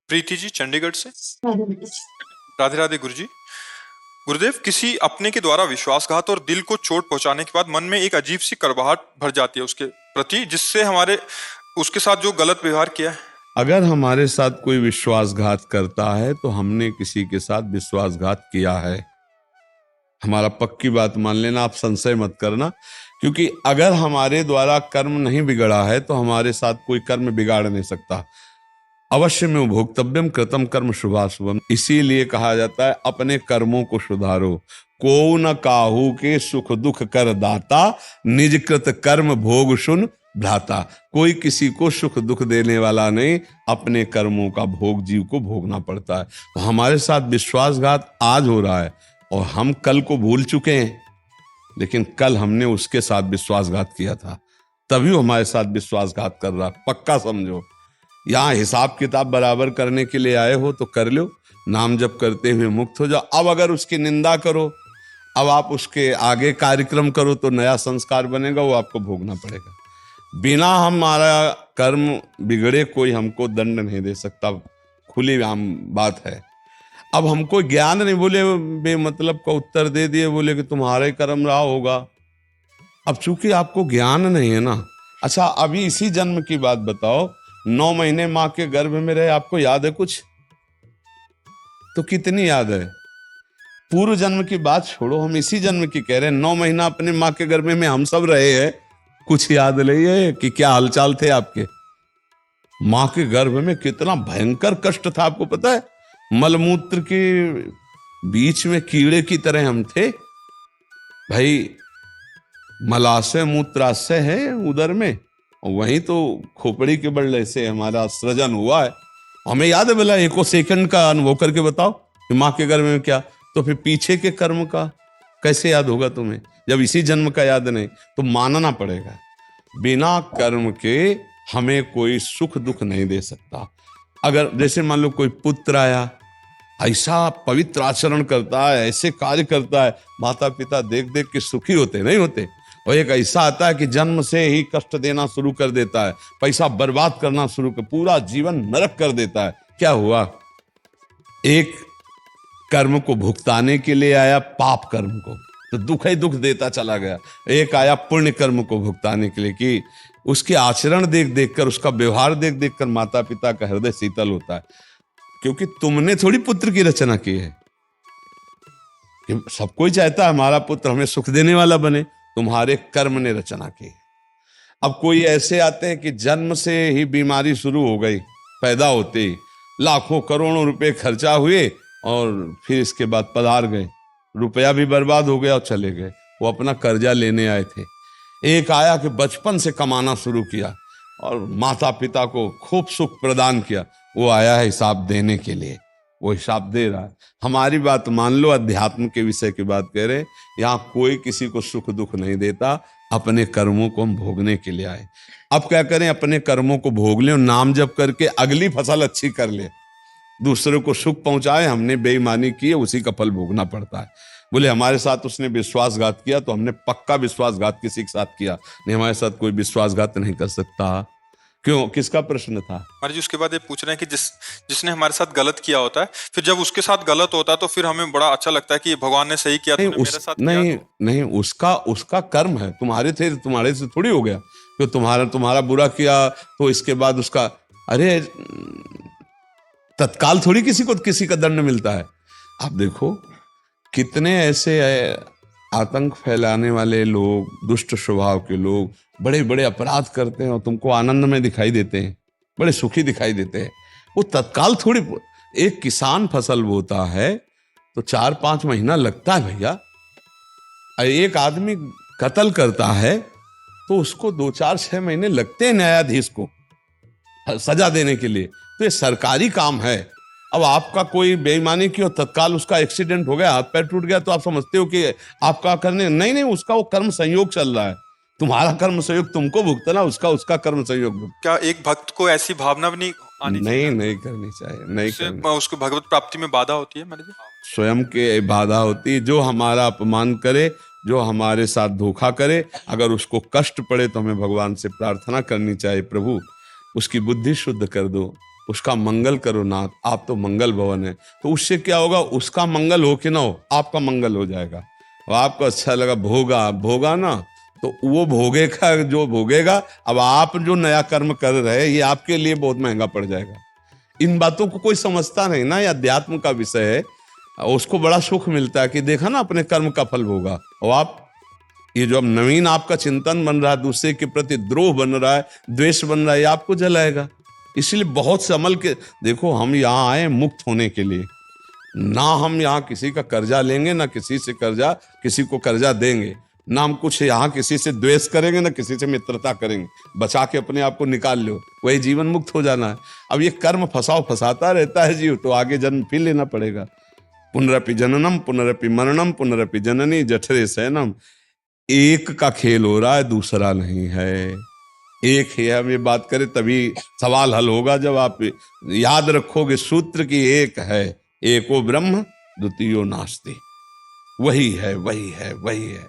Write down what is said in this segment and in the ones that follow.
प्रीति जी चंडीगढ़ से। राधे राधे गुरु जी। गुरुदेव, किसी अपने के द्वारा विश्वासघात और दिल को चोट पहुंचाने के बाद मन में एक अजीब सी कड़वाहट भर जाती है उसके प्रति, जिससे हमारे उसके साथ जो गलत व्यवहार किया है। अगर हमारे साथ कोई विश्वासघात करता है तो हमने किसी के साथ विश्वासघात किया है। हमारा पक्की बात मान लेना, आप संशय मत करना, क्योंकि अगर हमारे द्वारा कर्म नहीं बिगड़ा है तो हमारे साथ कोई कर्म बिगाड़ नहीं सकता। अवश्य में भोक्तव्यम कृतम कर्म शुभाशुभम, इसीलिए कहा जाता है अपने कर्मों को सुधारो। को न काहू के सुख दुख कर दाता, निज कृत कर्म भोग सुन भ्राता। कोई किसी को सुख दुख देने वाला नहीं, अपने कर्मों का भोग जीव को भोगना पड़ता है। तो हमारे साथ विश्वासघात आज हो रहा है और हम कल को भूल चुके हैं, लेकिन कल हमने उसके साथ विश्वासघात किया था, तभी वो हमारे साथ विश्वासघात कर रहा। पक्का समझो, यहाँ हिसाब किताब बराबर करने के लिए आए हो तो कर लो, नाम जप करते हुए मुक्त हो जाओ। अब अगर उसकी निंदा करो, अब आप उसके आगे कार्यक्रम करो तो नया संस्कार बनेगा, वो आपको भोगना पड़ेगा। बिना हमारा कर्म बिगड़े कोई हमको दंड नहीं दे सकता, खुली आम बात है। अब हमको ज्ञान नहीं, बोले बेमतलब का उत्तर दे दिए, बोले कि तुम्हारे कर्म रहा होगा। अब चूंकि आपको ज्ञान नहीं है ना। अच्छा, अभी इसी जन्म की बात बताओ, 9 महीने माँ के गर्भ में रहे, आपको याद है कुछ? तो कितनी याद है? पूर्व जन्म की बात छोड़ो, हम इसी जन्म की कह रहे हैं। 9 महीना अपने माँ के गर्भ में हम सब रहे हैं, कुछ याद नहीं है कि क्या हालचाल थे आपके? माँ के गर्भ में कितना भयंकर कष्ट था, आपको पता है? मलमूत्र के बीच में कीड़े की तरह हम थे भाई। मलाशय मूत्राशय है उदर में, वहीं तो खोपड़ी के बल्ले से हमारा सृजन हुआ है। हमें याद है, बोला 1 सेकंड का अनुभव करके बताओ कि माँ के गर्भ में क्या, तो फिर पीछे के कर्म का कैसे याद होगा तुम्हें? जब इसी जन्म का याद नहीं, तो मानना पड़ेगा बिना कर्म के हमें कोई सुख दुख नहीं दे सकता। अगर जैसे मान लो कोई पुत्र आया, ऐसा पवित्र आचरण करता है, ऐसे कार्य करता है, माता पिता देख देख के सुखी होते नहीं होते। और एक ऐसा आता है कि जन्म से ही कष्ट देना शुरू कर देता है, पैसा बर्बाद करना शुरू कर, पूरा जीवन नरक कर देता है। क्या हुआ? एक कर्म को भुगताने के लिए आया, पाप कर्म को, तो दुख ही दुख देता चला गया। एक आया पुण्य कर्म को भुगताने के लिए, कि उसके आचरण देख देख कर, उसका व्यवहार देख देख कर माता पिता का हृदय शीतल होता है। क्योंकि तुमने थोड़ी पुत्र की रचना की है। सब कोई चाहता है हमारा पुत्र हमें सुख देने वाला बने, तुम्हारे कर्म ने रचना की। अब कोई ऐसे आते हैं कि जन्म से ही बीमारी शुरू हो गई, पैदा होते ही लाखों करोड़ों रुपए खर्चा हुए और फिर इसके बाद पधार गए, रुपया भी बर्बाद हो गया और चले गए। वो अपना कर्जा लेने आए थे। एक आया कि बचपन से कमाना शुरू किया और माता पिता को खूब सुख प्रदान किया, वो आया है हिसाब देने के लिए, वो हिसाब दे रहा है। हमारी बात मान लो, अध्यात्म के विषय की बात कह रहे हैं। यहाँ कोई किसी को सुख दुख नहीं देता, अपने कर्मों को हम भोगने के लिए आए। अब क्या करें? अपने कर्मों को भोग लें, नाम जप करके अगली फसल अच्छी कर ले। दूसरे को सुख पहुंचाए, हमने बेईमानी की है, उसी का फल भोगना पड़ता है। बोले हमारे साथ उसने विश्वासघात किया, तो हमने पक्का विश्वासघात किसी के साथ किया नहीं, हमारे साथ कोई विश्वासघात नहीं कर सकता। क्यों? किसका प्रश्न था? महाराज जी, उसके बाद ये पूछ रहे हैं कि जिसने हमारे साथ गलत किया होता है, फिर जब उसके साथ गलत होता है तो फिर हमें बड़ा अच्छा लगता है कि भगवान ने सही किया, नहीं, मेरे साथ नहीं, किया नहीं, उसका कर्म है। तुम्हारे से थोड़ी हो गया। तो तुम्हारा बुरा किया तो इसके बाद उसका, अरे तत्काल थोड़ी किसी का दंड मिलता है। आप देखो कितने ऐसे आतंक फैलाने वाले लोग, दुष्ट स्वभाव के लोग बड़े बड़े अपराध करते हैं और तुमको आनंद में दिखाई देते हैं, बड़े सुखी दिखाई देते हैं। वो तत्काल थोड़ी। एक किसान फसल बोता है तो 4-5 महीना लगता है भैया। एक आदमी कत्ल करता है तो उसको 2-4-6 महीने लगते हैं न्यायाधीश को सजा देने के लिए। तो ये सरकारी काम है। अब आपका कोई बेईमानी की और तत्काल उसका एक्सीडेंट हो गया, हाथ पैर टूट गया, तो आप समझते हो कि आपका करने नहीं, उसका वो कर्म संयोग चल रहा है। तुम्हारा कर्म संयोग तुमको भुगतना, उसका कर्म संयोग भुगतना। क्या एक भक्त को ऐसी भावना भी नहीं आनी चाहिए? नहीं करनी चाहिए, नहीं करनी। उसको भगवत प्राप्ति में बाधा होती है महाराज जी। स्वयं के बाधा होती है। जो हमारा अपमान करे, जो हमारे साथ धोखा करे, अगर उसको कष्ट पड़े तो हमें भगवान से प्रार्थना करनी चाहिए, प्रभु उसकी बुद्धि शुद्ध कर दो, उसका मंगल करो नाथ, आप तो मंगल भवन है। तो उससे क्या होगा, उसका मंगल हो कि ना हो, आपका मंगल हो जाएगा। और आपको अच्छा लगा, भोगा भोगा ना, तो वो भोगेगा जो भोगेगा। अब आप जो नया कर्म कर रहे हैं, ये आपके लिए बहुत महंगा पड़ जाएगा। इन बातों को कोई समझता नहीं ना, ये अध्यात्म का विषय है। उसको बड़ा सुख मिलता है कि देखा ना, अपने कर्म का फल भोगा। और आप ये जो अब नवीन आपका चिंतन बन रहा है, दूसरे के प्रति द्रोह बन रहा है, द्वेष बन रहा है, ये आपको जलाएगा। इसलिए बहुत संभल के देखो, हम यहाँ आए मुक्त होने के लिए। ना हम यहाँ किसी का कर्जा लेंगे, ना किसी से कर्जा किसी को कर्जा देंगे, ना हम कुछ यहाँ किसी से द्वेष करेंगे, ना किसी से मित्रता करेंगे। बचा के अपने आप को निकाल लो, वही जीवन मुक्त हो जाना है। अब ये कर्म फंसाता रहता है जीव, तो आगे जन्म फिर लेना पड़ेगा। पुनरपि जननम पुनरपि मरणम पुनरपि जननी जठरे शयनम। एक का खेल हो रहा है, दूसरा नहीं है। एक ही है। हम ये बात करें तभी सवाल हल होगा, जब आप याद रखोगे सूत्र की एक है, एको ब्रह्म द्वितीयो नास्ति। वही है, वही है, वही है।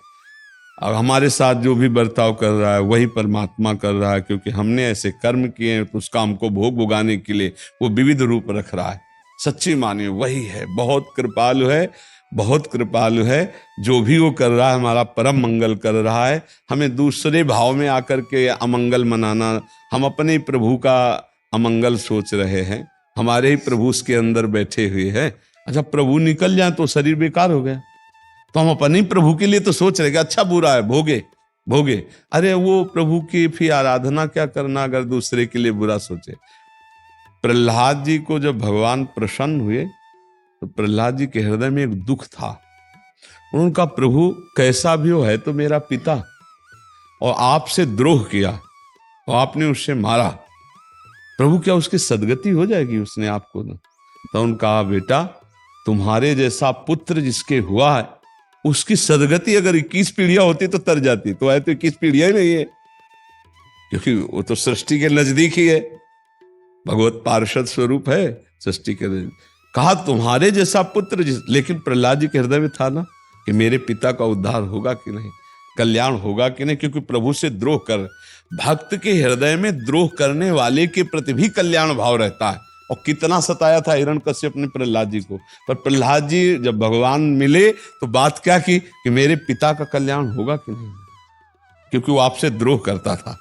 अब हमारे साथ जो भी बर्ताव कर रहा है, वही परमात्मा कर रहा है, क्योंकि हमने ऐसे कर्म किए हैं, तो उसका हमको भोग भुगाने के लिए वो विविध रूप रख रहा है। सच्ची मानिए वही है, बहुत कृपालु है, बहुत कृपालु है। जो भी वो कर रहा है, हमारा परम मंगल कर रहा है। हमें दूसरे भाव में आकर के अमंगल मनाना, हम अपने ही प्रभु का अमंगल सोच रहे हैं, हमारे ही प्रभु उसके अंदर बैठे हुए हैं। अच्छा, प्रभु निकल जाए तो शरीर बेकार हो गया, तो हम अपने ही प्रभु के लिए तो सोच रहे कि अच्छा बुरा है, भोगे भोगे। अरे वो प्रभु की फिर आराधना क्या करना, अगर दूसरे के लिए बुरा सोचे। प्रहलाद जी को जब भगवान प्रसन्न हुए, तो प्रहलाद जी के हृदय में एक दुख था। उनका प्रभु कैसा भी हो, है तो मेरा पिता, और आपसे द्रोह किया और आपने उससे मारा, प्रभु क्या उसकी सदगति हो जाएगी उसने आपको? तो उन्होंने कहा, बेटा तुम्हारे जैसा पुत्र जिसके हुआ है, उसकी सदगति अगर 21 पीढ़ियां होती तो तर जाती, तो है तो 21 पीढ़ियां ही नहीं है, क्योंकि वो तो सृष्टि के नजदीक ही है, भगवत पार्षद स्वरूप है सृष्टि के नजदीक। कहा तुम्हारे जैसा पुत्र लेकिन प्रहलाद जी के हृदय में था ना कि मेरे पिता का उद्धार होगा कि नहीं, कल्याण होगा कि नहीं, क्योंकि प्रभु से द्रोह कर, भक्त के हृदय में द्रोह करने वाले के प्रति भी कल्याण भाव रहता है। और कितना सताया था हिरण्यकश्यप ने प्रहलाद जी को, पर प्रहलाद जी जब भगवान मिले तो बात क्या की कि मेरे पिता का कल्याण होगा कि नहीं, क्योंकि वो आपसे द्रोह करता था।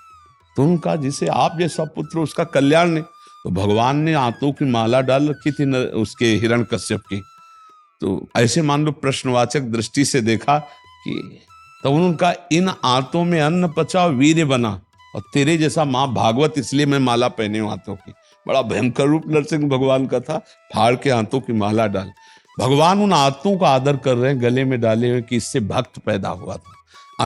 तो उनका जिसे आप जैसा पुत्र उसका कल्याण नहीं, तो भगवान ने आंतों की माला डाल रखी थी उसके हिरण्यकश्यप की। तो ऐसे मान लो प्रश्नवाचक दृष्टि से देखा कि, तो उनका इन आंतों में अन्न पचा वीर्य बना, और तेरे जैसा माँ भागवत इसलिए मैं माला पहने हूं आंतों की। बड़ा भयंकर रूप नरसिंह भगवान का था, फाड़ के आंतों की माला डाल। भगवान उन आंतों का आदर कर रहे हैं, गले में डाले हुए, कि इससे भक्त पैदा हुआ था।